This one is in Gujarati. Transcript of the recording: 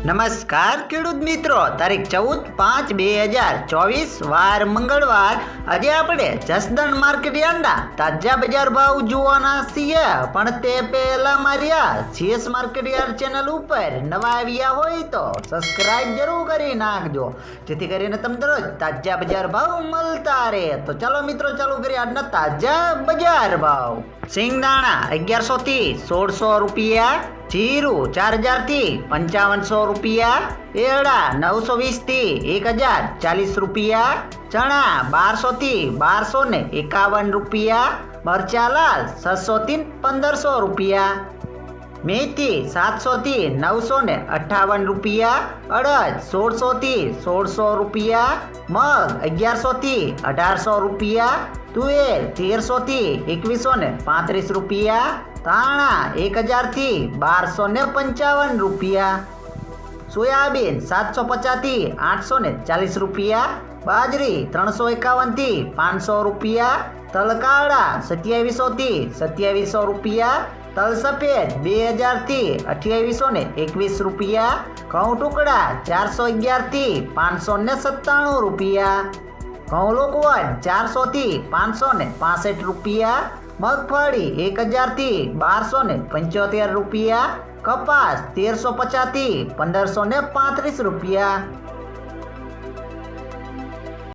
નમસ્કાર ખેડૂત મિત્રો, તારીખ 14/5/2024 વાર મંગળવાર. આજે આપણે જસદણ માર્કેટ યાર્ડના તાજા બજાર ભાવ જોવાના છીએ. પણ તે પહેલા મારી આ જીએસ માર્કેટ યાર્ડ ચેનલ ઉપર નવા આવ્યા હોય તો સબસ્ક્રાઇબ જરૂર કરી નાખજો, જેથી કરીને તમને દરરોજ તાજા બજાર ભાવ મળતા રહે. તો ચાલો મિત્રો, ચાલુ કરીએ આજના તાજા બજાર ભાવ. સિંગદાણા 1100 થી 1600 રૂપિયા, જીરું 4000 થી 5500 રૂપિયા, એરડા 920 થી 1040 રૂપિયા, ચણા 1200 થી 1251 રૂપિયા, મરચા લાલ 600 થી 1500 રૂપિયા, મેથી 700 થી 958 રૂપિયા, અડદ 1600 થી 1600 રૂપિયા, મગ 1100 થી 1800 રૂપિયા, તુવેર 1300 થી 2135 રૂપિયા, ધાણા 1000 થી 1255 રૂપિયા, સોયાબીન 750 થી 840 રૂપિયા, બાજરી 351 થી 500 રૂપિયા, તલ કાળા 2700 થી 2700 રૂપિયા, તલ સફેદ 2000 થી 2821 રૂપિયા, ઘઉં ટુકડા 411 થી 597 રૂપિયા, ઘઉં લોકવન 400 થી 565 રૂપિયા, મગફળી 1000 થી 1275 રૂપિયા, કપાસ 1350 થી 1535 રૂપિયા.